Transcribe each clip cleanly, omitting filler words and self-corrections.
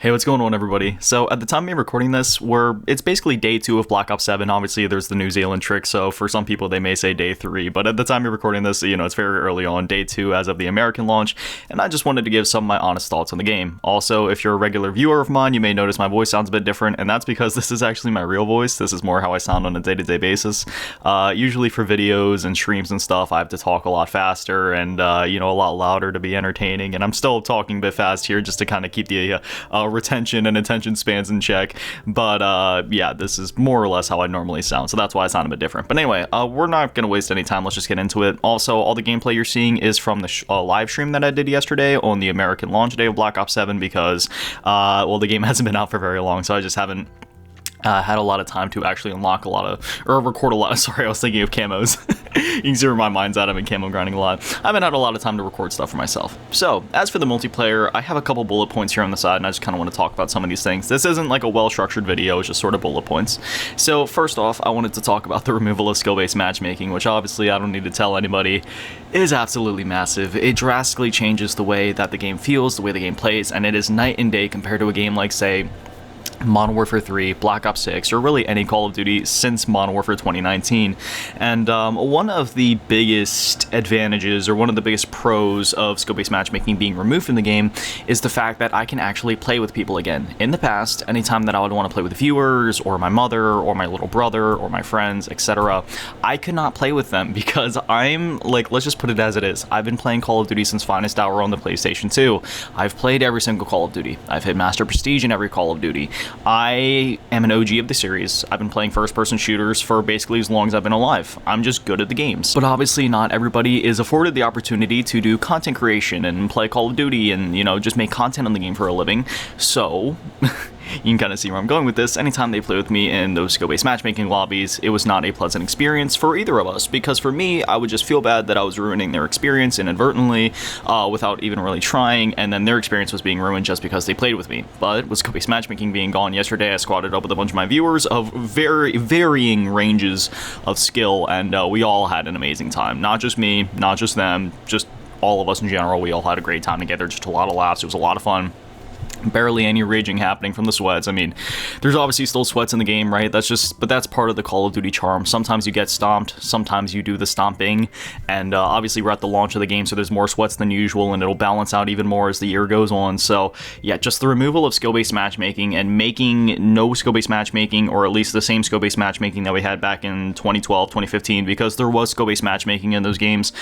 Hey, what's going on, everybody? So, at the time of me recording this, it's basically day 2 of Black Ops 7. Obviously, there's the New Zealand trick, so for some people, they may say day 3. But at the time of recording this, it's very early on, day 2 as of the American launch, and I just wanted to give some of my honest thoughts on the game. Also, if you're a regular viewer of mine, you may notice my voice sounds a bit different, and that's because this is actually my real voice. This is more how I sound on a day-to-day basis. Usually for videos and streams and stuff, I have to talk a lot faster and, a lot louder to be entertaining, and I'm still talking a bit fast here just to kind of keep the retention and attention spans in check, but yeah, this is more or less how I normally sound, so that's why I sound a bit different. But anyway, we're not going to waste any time. Let's just get into it. Also, all the gameplay you're seeing is from the live stream that I did yesterday on the American launch day of Black Ops 7 because, the game hasn't been out for very long, so I just haven't had a lot of time to actually unlock record a lot of, sorry, I was thinking of camos. You can see where my mind's at. I've been camo grinding a lot. I haven't had a lot of time to record stuff for myself. So, as for the multiplayer, I have a couple bullet points here on the side, and I just kind of want to talk about some of these things. This isn't like a well-structured video, it's just sort of bullet points. So, first off, I wanted to talk about the removal of skill-based matchmaking, which obviously I don't need to tell anybody is absolutely massive. It drastically changes the way that the game feels, the way the game plays, and it is night and day compared to a game like, say, Modern Warfare 3, Black Ops 6, or really any Call of Duty since Modern Warfare 2019. And one of the biggest advantages, or one of the biggest pros of skill-based matchmaking being removed from the game is the fact that I can actually play with people again. In the past, anytime that I would want to play with viewers, or my mother, or my little brother, or my friends, etc., I could not play with them because I'm, let's just put it as it is. I've been playing Call of Duty since Finest Hour on the PlayStation 2. I've played every single Call of Duty. I've hit Master Prestige in every Call of Duty. I am an OG of the series. I've been playing first-person shooters for basically as long as I've been alive. I'm just good at the games. But obviously not everybody is afforded the opportunity to do content creation and play Call of Duty and, just make content on the game for a living. So... you can kind of see where I'm going with this. Anytime they play with me in those skill-based matchmaking lobbies, it was not a pleasant experience for either of us, because for me, I would just feel bad that I was ruining their experience inadvertently, without even really trying, and then their experience was being ruined just because they played with me. But with skill-based matchmaking being gone yesterday, I squatted up with a bunch of my viewers of very varying ranges of skill, and we all had an amazing time. Not just me, not just them, just all of us in general. We all had a great time together, just a lot of laughs. It was a lot of fun. Barely any raging happening from the sweats. I mean, there's obviously still sweats in the game, right? But that's part of the Call of Duty charm. Sometimes you get stomped, sometimes you do the stomping, and obviously we're at the launch of the game, so there's more sweats than usual, and it'll balance out even more as the year goes on. So yeah, just the removal of skill-based matchmaking and making no skill-based matchmaking, or at least the same skill-based matchmaking that we had back in 2012, 2015, because there was skill-based matchmaking in those games.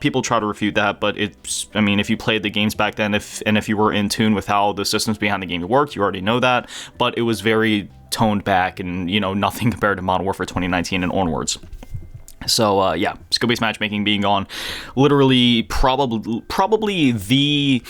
People try to refute that, but if you played the games back then, if you were in tune with how the systems behind the game worked, you already know that, but it was very toned back and, nothing compared to Modern Warfare 2019 and onwards. So, yeah, skill-based matchmaking being gone, literally probably the...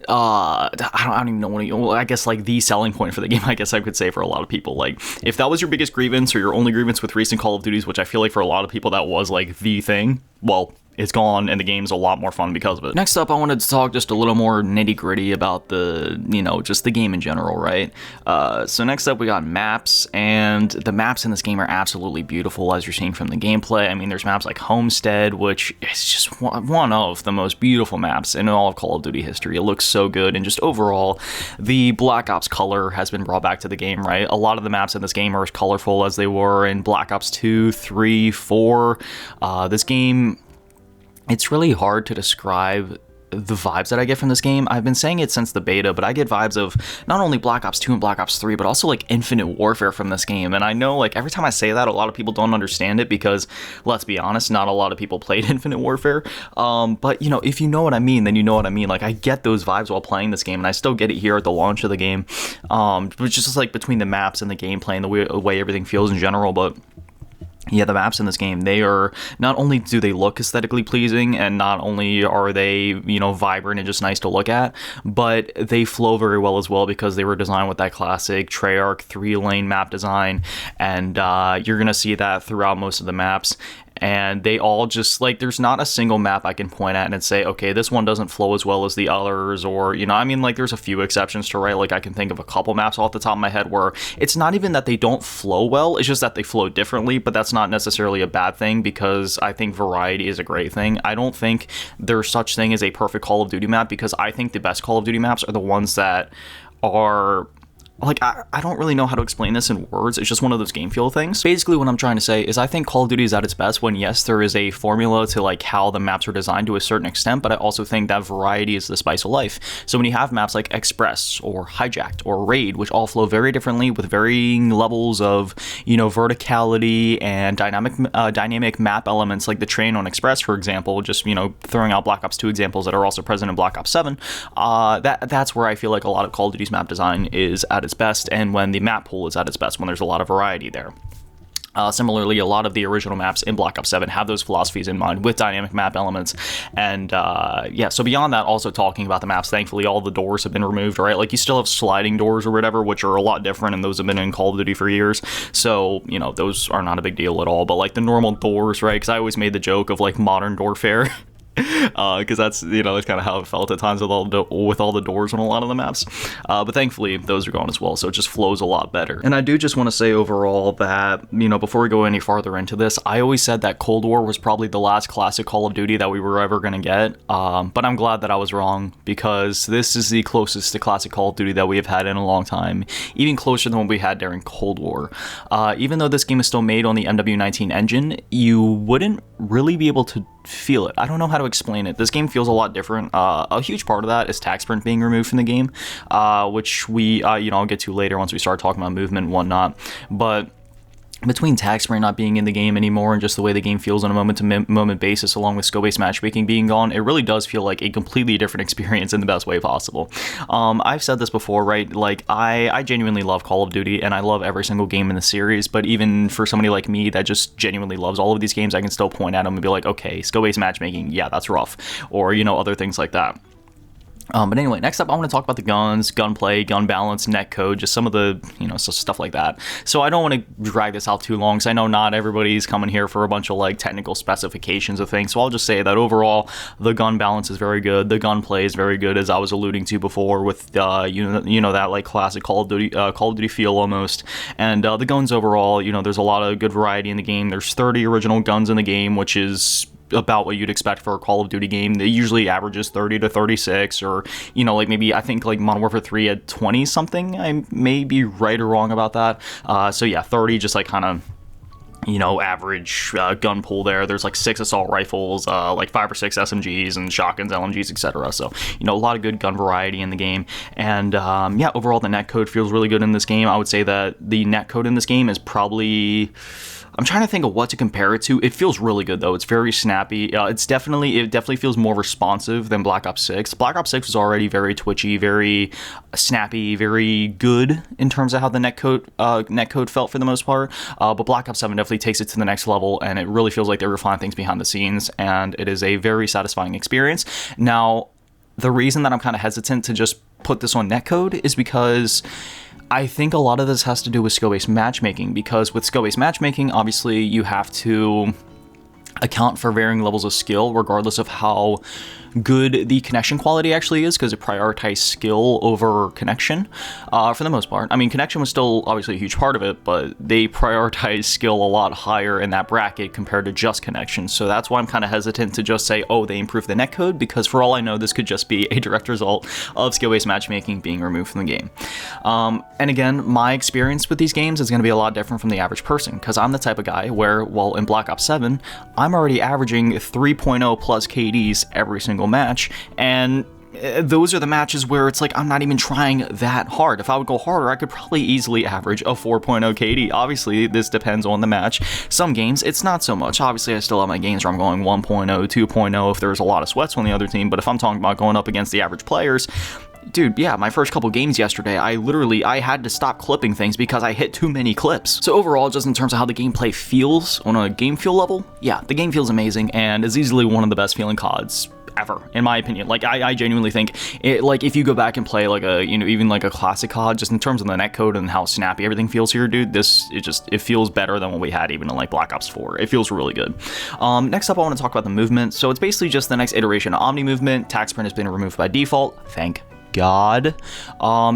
I don't even know I guess the selling point for the game, I guess I could say, for a lot of people. If that was your biggest grievance or your only grievance with recent Call of Duties, which I feel like for a lot of people that was the thing, well, it's gone, and the game's a lot more fun because of it. Next up, I wanted to talk just a little more nitty-gritty about the, just the game in general, right? So next up, we got maps, and the maps in this game are absolutely beautiful, as you're seeing from the gameplay. I mean, there's maps like Homestead, which is just one of the most beautiful maps in all of Call of Duty history. It looks so good, and just overall, the Black Ops color has been brought back to the game, right? A lot of the maps in this game are as colorful as they were in Black Ops 2, 3, 4. This game... It's really hard to describe the vibes that I get from this game. I've been saying it since the beta, but I get vibes of not only Black Ops 2 and Black Ops 3, but also Infinite Warfare from this game. And I know every time I say that, a lot of people don't understand it because, let's be honest, not a lot of people played Infinite Warfare. But if you know what I mean, then you know what I mean. I get those vibes while playing this game, and I still get it here at the launch of the game. Which just between the maps and the gameplay and the way everything feels in general, but... yeah, the maps in this game, they are, not only do they look aesthetically pleasing, and not only are they, vibrant and just nice to look at, but they flow very well as well because they were designed with that classic Treyarch 3-lane map design, and you're going to see that throughout most of the maps. And they all just, there's not a single map I can point at and say, okay, this one doesn't flow as well as the others, or, there's a few exceptions to, right? I can think of a couple maps off the top of my head where it's not even that they don't flow well, it's just that they flow differently, but that's not necessarily a bad thing because I think variety is a great thing. I don't think there's such thing as a perfect Call of Duty map because I think the best Call of Duty maps are the ones that are like, I don't really know how to explain this in words. It's just one of those game feel things. Basically, what I'm trying to say is I think Call of Duty is at its best when, yes, there is a formula to like how the maps are designed to a certain extent, but I also think that variety is the spice of life. So when you have maps like Express or Hijacked or Raid, which all flow very differently with varying levels of, you know, verticality and dynamic map elements, like the train on Express, for example, just, you know, throwing out Black Ops 2 examples that are also present in Black Ops 7, that's where I feel like a lot of Call of Duty's map design is at its best, and when the map pool is at its best, when there's a lot of variety there. Similarly, a lot of the original maps in Black Ops 7 have those philosophies in mind with dynamic map elements. And yeah, so beyond that, also talking about the maps, thankfully all the doors have been removed, right? Like, you still have sliding doors or whatever, which are a lot different, and those have been in Call of Duty for years. So, you know, those are not a big deal at all. But like the normal doors, right? Because I always made the joke of like modern doorfare. Because that's, you know, that's kind of how it felt at times with all the doors on a lot of the maps. But thankfully, those are gone as well, so it just flows a lot better. And I do just want to say overall that, you know, before we go any farther into this, I always said that Cold War was probably the last classic Call of Duty that we were ever going to get. But I'm glad that I was wrong, because this is the closest to classic Call of Duty that we have had in a long time, even closer than what we had during Cold War. Even though this game is still made on the MW19 engine, you wouldn't really be able to feel it. I don't know how to explain it. This game feels a lot different. A huge part of that is tac sprint being removed from the game, which we, you know, I'll get to later once we start talking about movement and whatnot. But between tac sprint not being in the game anymore and just the way the game feels on a moment-to-moment basis, along with skill-based matchmaking being gone, it really does feel like a completely different experience in the best way possible. I've said this before, right? Like, I genuinely love Call of Duty, and I love every single game in the series, but even for somebody like me that just genuinely loves all of these games, I can still point at them and be like, okay, skill-based matchmaking, yeah, that's rough. Or, you know, other things like that. But anyway, next up, I want to talk about the guns, gunplay, gun balance, netcode, just some of the, you know, stuff like that. So I don't want to drag this out too long, because I know not everybody's coming here for a bunch of, like, technical specifications of things. So I'll just say that overall, the gun balance is very good. The gunplay is very good, as I was alluding to before, with, you know, that, like, classic Call of Duty feel almost. And the guns overall, you know, there's a lot of good variety in the game. There's 30 original guns in the game, which is about what you'd expect for a Call of Duty game. It usually averages 30 to 36, or, you know, like maybe, I think like Modern Warfare 3 had 20 something. I may be right or wrong about that. So yeah, 30, just like kind of, you know, average gun pool there. There's like 6 assault rifles, like 5 or 6 SMGs and shotguns, LMGs, etc. So, you know, a lot of good gun variety in the game. And yeah, overall the netcode feels really good in this game. I would say that the netcode in this game is probably, I'm trying to think of what to compare it to. It feels really good though. It's very snappy. It definitely feels more responsive than Black Ops 6. Black Ops 6 was already very twitchy, very snappy, very good in terms of how the netcode felt for the most part. But Black Ops 7 definitely takes it to the next level, and it really feels like they refine things behind the scenes, and it is a very satisfying experience. Now, the reason that I'm kind of hesitant to just put this on netcode is because I think a lot of this has to do with skill-based matchmaking, because with skill-based matchmaking, obviously you have to account for varying levels of skill regardless of how good the connection quality actually is, because it prioritized skill over connection for the most part. I mean, connection was still obviously a huge part of it, but they prioritized skill a lot higher in that bracket compared to just connection. So that's why I'm kind of hesitant to just say, oh, they improved the netcode, because for all I know, this could just be a direct result of skill-based matchmaking being removed from the game. And again, my experience with these games is going to be a lot different from the average person, because I'm the type of guy where, well, in Black Ops 7, I'm already averaging 3.0 plus KDs every single match, and those are the matches where it's like I'm not even trying that hard. If I would go harder, I could probably easily average a 4.0 KD. Obviously, this depends on the match. Some games, it's not so much. Obviously, I still have my games where I'm going 1.0, 2.0 if there's a lot of sweats on the other team, but if I'm talking about going up against the average players, dude, yeah, my first couple games yesterday, I had to stop clipping things because I hit too many clips. So overall, just in terms of how the gameplay feels on a game feel level, yeah, the game feels amazing and is easily one of the best feeling CODs ever, in my opinion. Like, I genuinely think it, like, if you go back and play like a, you know, even like a classic COD, just in terms of the netcode and how snappy everything feels here, dude, it feels better than what we had even in like Black Ops 4. It feels really good. Next up, I want to talk about the movement. So it's basically just the next iteration of Omni movement. Tac sprint has been removed by default. Thank god.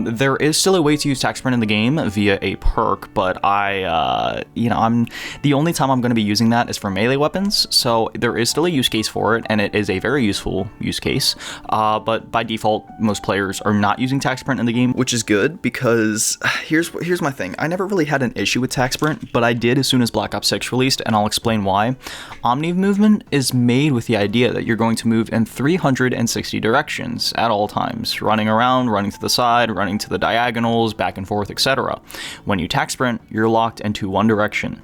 There is still a way to use tac sprint in the game via a perk, but I'm the only time I'm going to be using that is for melee weapons, so there is still a use case for it, and it is a very useful use case, but by default, most players are not using tac sprint in the game, which is good, because here's my thing. I never really had an issue with tac sprint, but I did as soon as Black Ops 6 released, and I'll explain why. Omni movement is made with the idea that you're going to move in 360 directions at all times, running around, running to the side, running to the diagonals, back and forth, etc. When you tac sprint, you're locked into one direction.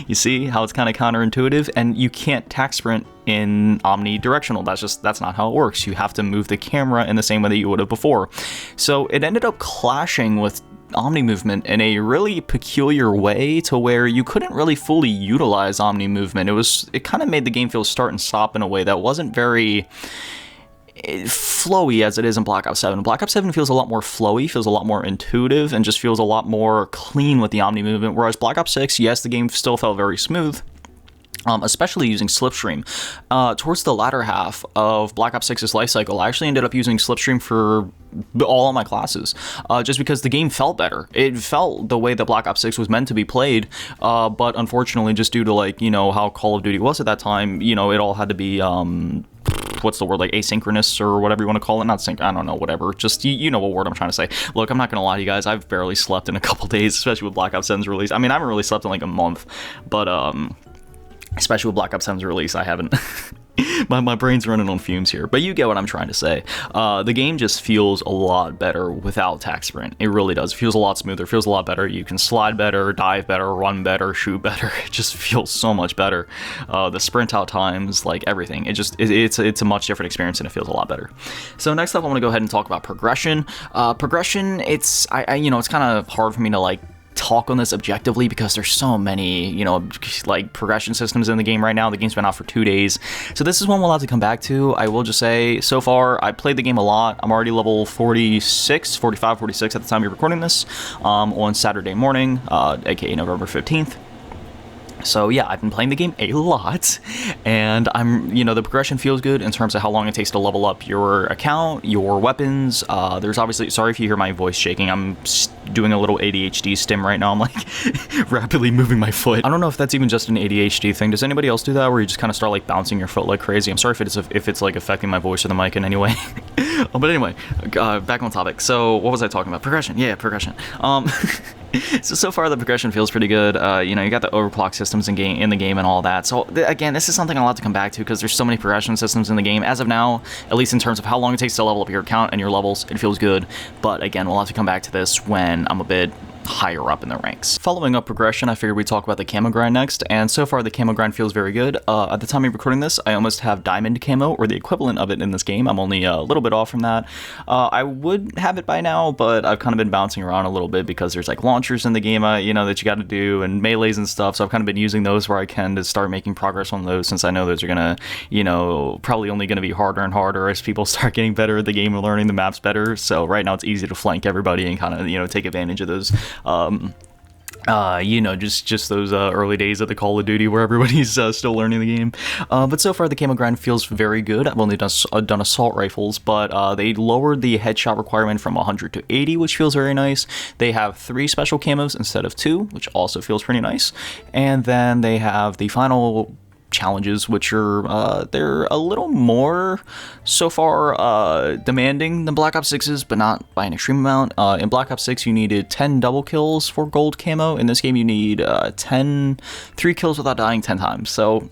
You see how it's kind of counterintuitive, and you can't tac sprint in omnidirectional. That's not how it works. You have to move the camera in the same way that you would have before. So it ended up clashing with omni movement in a really peculiar way, to where you couldn't really fully utilize omni movement. It kind of made the game feel start and stop in a way that wasn't very flowy as it is in Black Ops 7. Black Ops 7 feels a lot more flowy, feels a lot more intuitive, and just feels a lot more clean with the omni movement, whereas Black Ops 6, yes, the game still felt very smooth, especially using Slipstream. Towards the latter half of Black Ops 6's lifecycle, I actually ended up using Slipstream for all of my classes, just because the game felt better. It felt the way that Black Ops 6 was meant to be played, but unfortunately, just due to how Call of Duty was at that time, it all had to be what's the word, like asynchronous or whatever you want to call it, not sync, I don't know, whatever, just you know what word I'm trying to say. Look, I'm not gonna lie to you guys, I've barely slept in a couple days, especially with Black Ops 7's release. I mean, I haven't really slept in like a month, but especially with Black Ops 7's release, I haven't. my brain's running on fumes here, but you get what I'm trying to say. The game just feels a lot better without tac sprint. It really does. It feels a lot smoother, feels a lot better. You can slide better, dive better, run better, shoot better. It just feels so much better. The sprint out times, like everything, it's a much different experience, and it feels a lot better. So next up, I want to go ahead and talk about progression. Progression, it's kind of hard for me to talk on this objectively, because there's so many, progression systems in the game right now. The game's been out for 2 days, so this is one we'll have to come back to. I will just say, so far, I played the game a lot. I'm already level 45, 46 at the time you're recording this, on Saturday morning, aka November 15th. So yeah, I've been playing the game a lot, and the progression feels good in terms of how long it takes to level up your account, your weapons. There's obviously, sorry if you hear my voice shaking, I'm doing a little ADHD stim right now. I'm rapidly moving my foot. I don't know if that's even just an ADHD thing. Does anybody else do that, where you just kind of start bouncing your foot like crazy? I'm sorry if it's affecting my voice or the mic in any way. But anyway, back on topic. So what was I talking about? Progression. Yeah, progression. So far the progression feels pretty good. You got the overclock systems in the game and all that. So again, this is something I'll have to come back to, because there's so many progression systems in the game. As of now, at least in terms of how long it takes to level up your account and your levels, it feels good. But again, we'll have to come back to this when I'm a bit higher up in the ranks. Following up progression, I figured we'd talk about the camo grind next, and so far the camo grind feels very good. At the time of recording this, I almost have diamond camo, or the equivalent of it in this game. I'm only a little bit off from that. I would have it by now, but I've kind of been bouncing around a little bit, because there's launchers in the game, that you got to do, and melees and stuff, so I've kind of been using those where I can to start making progress on those, since I know those are gonna, probably only gonna be harder and harder as people start getting better at the game and learning the maps better. So right now it's easy to flank everybody and kind of, take advantage of those just those early days of the Call of Duty where everybody's still learning the game. But so far the camo grind feels very good. I've only done assault rifles, but they lowered the headshot requirement from 100 to 80, which feels very nice. They have 3 special camos instead of 2, which also feels pretty nice. And then they have the final challenges, which are they're a little more so far demanding than Black Ops 6's, but not by an extreme amount. In Black Ops 6 you needed 10 double kills for gold camo. In this game you need 3 kills without dying 10 times, so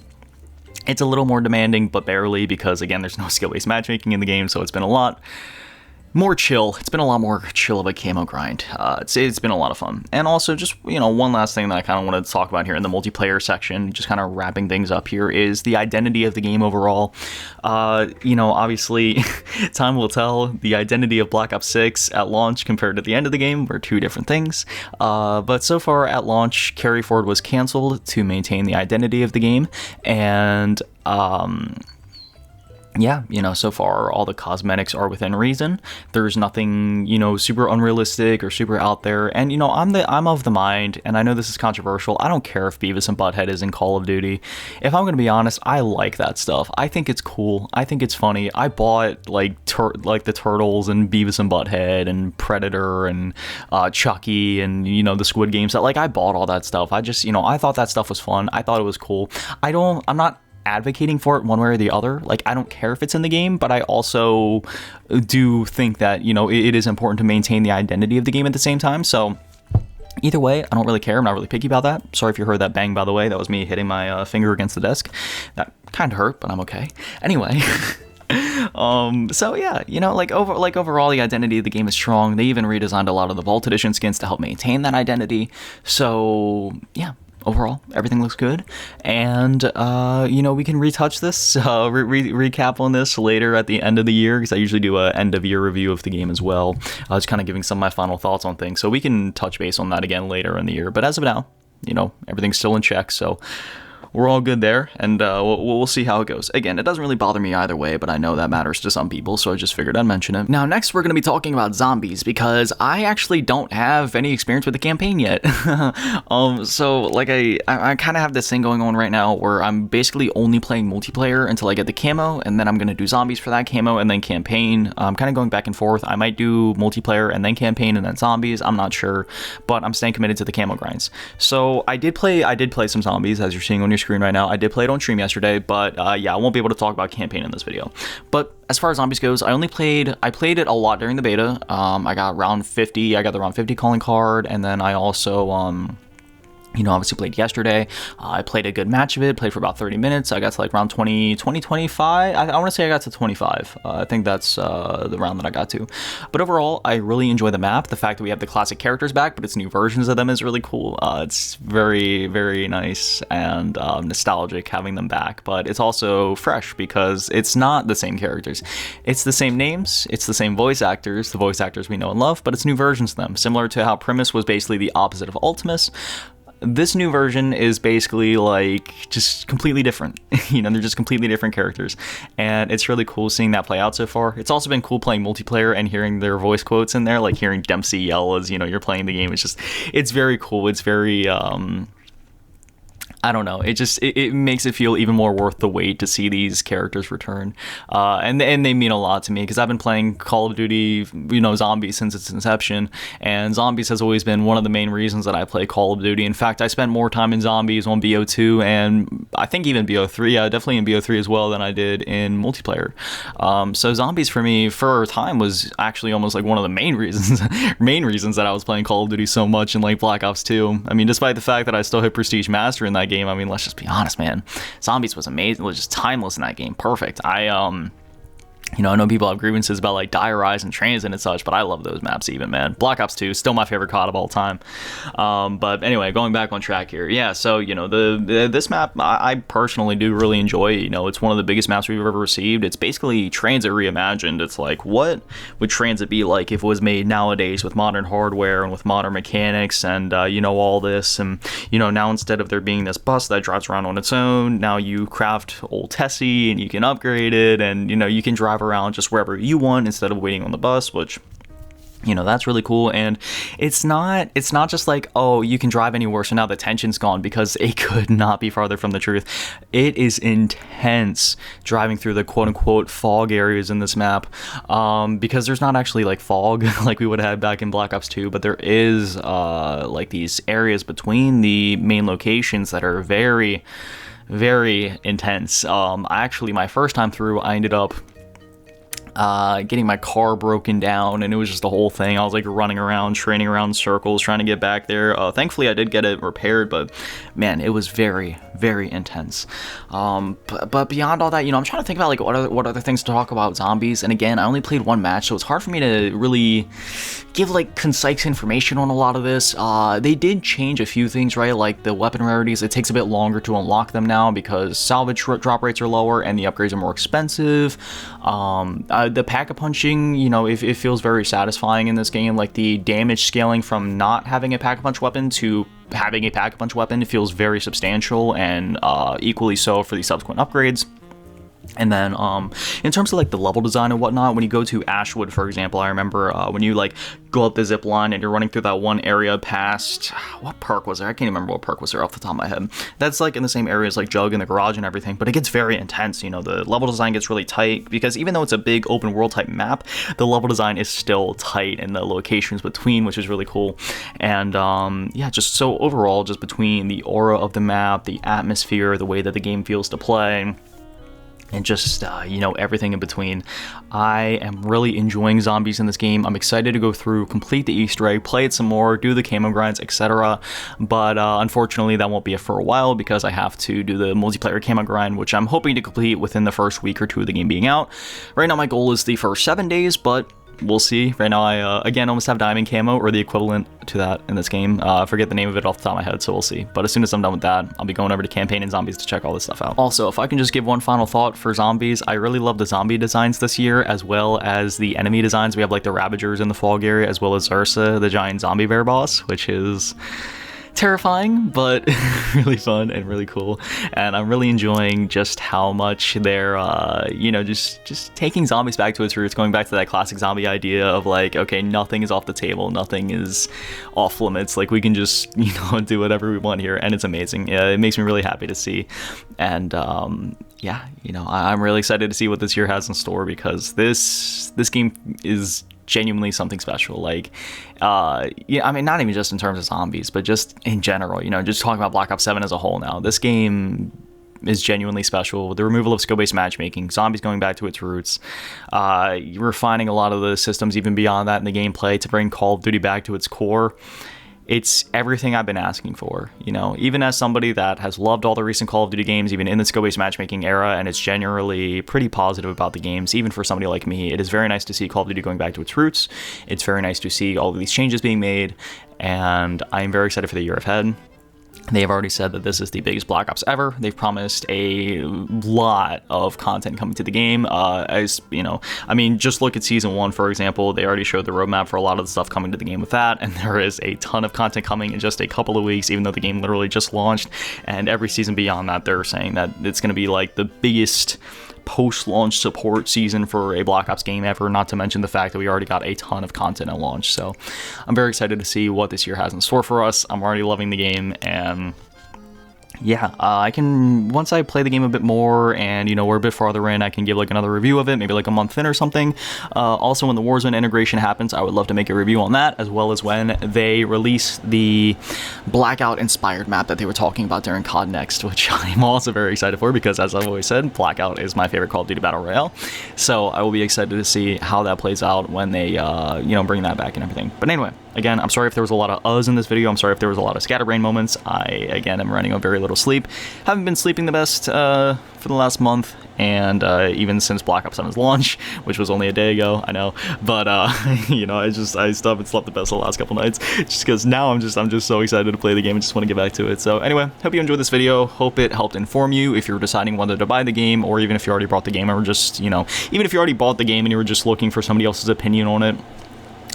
it's a little more demanding, but barely, because again there's no skill-based matchmaking in the game, so it's been a lot more chill. It's been a lot more chill of a camo grind. It's been a lot of fun. And also, just, one last thing that I kind of wanted to talk about here in the multiplayer section, just kind of wrapping things up here, is the identity of the game overall. Obviously, time will tell. The identity of Black Ops 6 at launch compared to the end of the game were 2 different things. But so far at launch, Carry Forward was canceled to maintain the identity of the game, and yeah, so far all the cosmetics are within reason. There's nothing, super unrealistic or super out there. And I'm of the mind, and I know this is controversial. I don't care if Beavis and Butthead is in Call of Duty. If I'm gonna be honest, I like that stuff. I think it's cool. I think it's funny. I bought like the Turtles and Beavis and Butthead and Predator and Chucky and the Squid Game stuff. Like I bought all that stuff. I just I thought that stuff was fun. I thought it was cool. I'm not advocating for it one way or the other. Like I don't care if it's in the game, but I also do think that it is important to maintain the identity of the game at the same time. So either way, I don't really care. I'm not really picky about that. Sorry if you heard that bang, by the way. That was me hitting my finger against the desk. That kind of hurt, but I'm okay. Anyway. So yeah, overall the identity of the game is strong. They even redesigned a lot of the Vault Edition skins to help maintain that identity. So yeah, overall, everything looks good, and we can retouch this, recap on this later at the end of the year, because I usually do a end of year review of the game as well. Just kind of giving some of my final thoughts on things, so we can touch base on that again later in the year. But as of now, everything's still in check, so we're all good there, and we'll see how it goes. Again, it doesn't really bother me either way, but I know that matters to some people, so I just figured I'd mention it. Now, next we're going to be talking about zombies, because I actually don't have any experience with the campaign yet. So, like, I kind of have this thing going on right now where I'm basically only playing multiplayer until I get the camo, and then I'm going to do zombies for that camo, and then campaign. I'm kind of going back and forth. I might do multiplayer, and then campaign, and then zombies. I'm not sure, but I'm staying committed to the camo grinds. So, I did play some zombies, as you're seeing on your screen right now. I did play it on stream yesterday, but yeah, I won't be able to talk about campaign in this video. But as far as zombies goes, I played it a lot during the beta. I got round 50. I got the round 50 calling card, and then I also obviously played yesterday. I played a good match of it, played for about 30 minutes. I got to like round 25. I want to say I got to 25. I think that's the round that I got to. But overall, I really enjoy the map. The fact that we have the classic characters back, but it's new versions of them is really cool. It's very, very nice and nostalgic having them back. But it's also fresh because it's not the same characters. It's the same names. It's the same voice actors, the voice actors we know and love, but it's new versions of them. Similar to how Primus was basically the opposite of Ultimus. This new version is basically like just completely different. They're just completely different characters, and it's really cool seeing that play out so far. It's also been cool playing multiplayer and hearing their voice quotes in there, like hearing Dempsey yell as you're playing the game. It's very cool. It's very I don't know. It makes it feel even more worth the wait to see these characters return, and they mean a lot to me because I've been playing Call of Duty, Zombies since its inception, and Zombies has always been one of the main reasons that I play Call of Duty. In fact, I spent more time in Zombies on BO2 and I think even BO3, definitely in BO3 as well, than I did in multiplayer. So Zombies for me for a time was actually almost like one of the main reasons that I was playing Call of Duty so much in like Black Ops 2. I mean, despite the fact that I still hit Prestige Master in that game, I mean, let's just be honest, man. Zombies was amazing. It was just timeless in that game. Perfect. I know people have grievances about like Die Rise and Transit and such, but I love those maps even, man. Black Ops 2 still my favorite COD of all time. But anyway, going back on track here. Yeah, so this map I personally do really enjoy. It's one of the biggest maps we've ever received. It's basically Transit reimagined. It's like, what would Transit be like if it was made nowadays with modern hardware and with modern mechanics and all this, and now instead of there being this bus that drives around on its own, now you craft old Tessie and you can upgrade it, and you can drive around just wherever you want instead of waiting on the bus, which that's really cool. And it's not just like, oh, you can drive anywhere, so now the tension's gone, because it could not be farther from the truth. It is intense driving through the quote-unquote fog areas in this map, because there's not actually like fog like we would have had back in Black Ops 2, but there is like these areas between the main locations that are very, very intense. Actually, my first time through, I ended up getting my car broken down, and it was just the whole thing. I was like running around, training around in circles, trying to get back there. Thankfully I did get it repaired, but man, it was very, very intense. But beyond all that, I'm trying to think about like what other things to talk about Zombies. And again, I only played one match, so it's hard for me to really give like concise information on a lot of this. They did change a few things, right? Like the weapon rarities, it takes a bit longer to unlock them now because salvage drop rates are lower and the upgrades are more expensive. The pack-a-punching, it feels very satisfying in this game. Like the damage scaling from not having a pack-a-punch weapon to having a pack-a-punch weapon feels very substantial, and equally so for the subsequent upgrades. And then in terms of like the level design and whatnot, when you go to Ashwood, for example, I remember when you like go up the zip line and you're running through that one area past, what park was there? I can't even remember what park was there off the top of my head. That's like in the same area as like Jug and the garage and everything, but it gets very intense. You know, the level design gets really tight because even though it's a big open world type map, the level design is still tight in the locations between, which is really cool. And yeah, just so overall, just between the aura of the map, the atmosphere, the way that the game feels to play, and just, you know, everything in between. I am really enjoying zombies in this game. I'm excited to go through, complete the Easter egg, play it some more, do the camo grinds, etc. But unfortunately, that won't be it for a while because I have to do the multiplayer camo grind, which I'm hoping to complete within the first week or two of the game being out. Right now, my goal is the first 7 days, but we'll see. Right now, I, again, almost have diamond camo, or the equivalent to that in this game. I forget the name of it off the top of my head, so we'll see. But as soon as I'm done with that, I'll be going over to Campaign and Zombies to check all this stuff out. Also, if I can just give one final thought for zombies, I really love the zombie designs this year, as well as the enemy designs. We have like the Ravagers in the fog area, as well as Ursa, the giant zombie bear boss, which is terrifying, but really fun and really cool. And I'm really enjoying just how much they're, you know, just taking zombies back to its roots, going back to that classic zombie idea of like, okay, nothing is off the table, nothing is off limits. Like we can just, you know, do whatever we want here, and it's amazing. Yeah, it makes me really happy to see. And yeah, you know, I'm really excited to see what this year has in store because this game is genuinely something special. Like yeah, I mean, not even just in terms of zombies, but just in general, you know, just talking about Black Ops 7 as a whole now. This game is genuinely special. The removal of skill-based matchmaking, zombies going back to its roots, refining a lot of the systems even beyond that in the gameplay to bring Call of Duty back to its core. It's everything I've been asking for, you know, even as somebody that has loved all the recent Call of Duty games, even in the skill-based matchmaking era, and it's generally pretty positive about the games, even for somebody like me. It is very nice to see Call of Duty going back to its roots. It's very nice to see all of these changes being made, and I am very excited for the year ahead. They have already said that this is the biggest Black Ops ever. They've promised a lot of content coming to the game. As you know, I mean, just look at Season 1, for example. They already showed the roadmap for a lot of the stuff coming to the game with that, and there is a ton of content coming in just a couple of weeks, even though the game literally just launched. And every season beyond that, they're saying that it's going to be like the biggest post-launch support season for a Black Ops game ever, not to mention the fact that we already got a ton of content at launch. So I'm very excited to see what this year has in store for us. I'm already loving the game, and yeah, I can, once I play the game a bit more and, you know, we're a bit farther in, I can give like another review of it, maybe like a month in or something. Also, when the Warzone integration happens, I would love to make a review on that, as well as when they release the Blackout inspired map that they were talking about during COD Next, which I'm also very excited for because, as I've always said, Blackout is my favorite Call of Duty Battle Royale. So I will be excited to see how that plays out when they, you know, bring that back and everything. But anyway, again, I'm sorry if there was a lot of uhs in this video. I'm sorry if there was a lot of scatterbrain moments. I, again, am running on very little sleep. Haven't been sleeping the best for the last month, and even since Black Ops 7's launch, which was only a day ago, I know. But you know, I still haven't slept the best the last couple nights, just because now I'm just so excited to play the game and just want to get back to it. So anyway, hope you enjoyed this video. Hope it helped inform you if you're deciding whether to buy the game, or even if you already bought the game, or just, you know, even if you already bought the game and you were just looking for somebody else's opinion on it.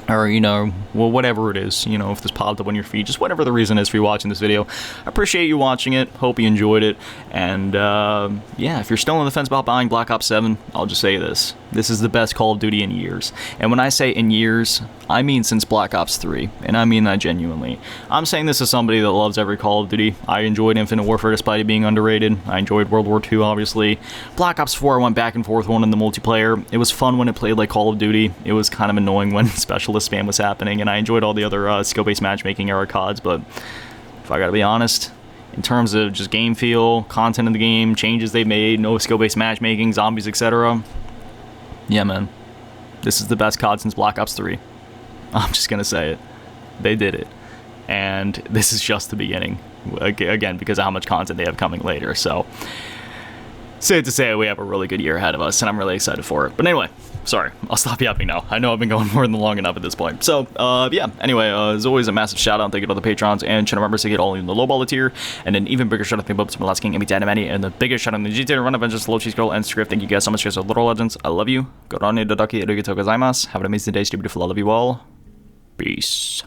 Or, you know, well, whatever it is, you know, if this popped up on your feed, just whatever the reason is for you watching this video. I appreciate you watching it. Hope you enjoyed it. And, yeah, if you're still on the fence about buying Black Ops 7, I'll just say this. This is the best Call of Duty in years. And when I say in years, I mean since Black Ops 3. And I mean that genuinely. I'm saying this as somebody that loves every Call of Duty. I enjoyed Infinite Warfare despite it being underrated. I enjoyed World War II, obviously. Black Ops 4, I went back and forth on in the multiplayer. It was fun when it played like Call of Duty. It was kind of annoying when specialist spam was happening. And I enjoyed all the other skill-based matchmaking era CODs. But if I gotta be honest, in terms of just game feel, content in the game, changes they made, no skill-based matchmaking, zombies, etc. Yeah, man. This is the best COD since Black Ops 3. I'm just gonna say it. They did it. And this is just the beginning. Again, because of how much content they have coming later. So, safe to say we have a really good year ahead of us, and I'm really excited for it. But anyway, sorry, I'll stop yapping now. I know I've been going more than long enough at this point. So, yeah, anyway, as always, a massive shout out and thank you to all the patrons and channel members to get all in the lowballer tier, and an even bigger shout out to the Bubs, Last King, Amy Danamani, and the biggest shout out to the GTA Run Avengers, Low Cheese Girl, and Script. Thank you guys so much, guys, Little Legends. I love you. Go on, Dodaki, Arigatou gozaimasu. Have an amazing day, stay beautiful. I love you all. Peace.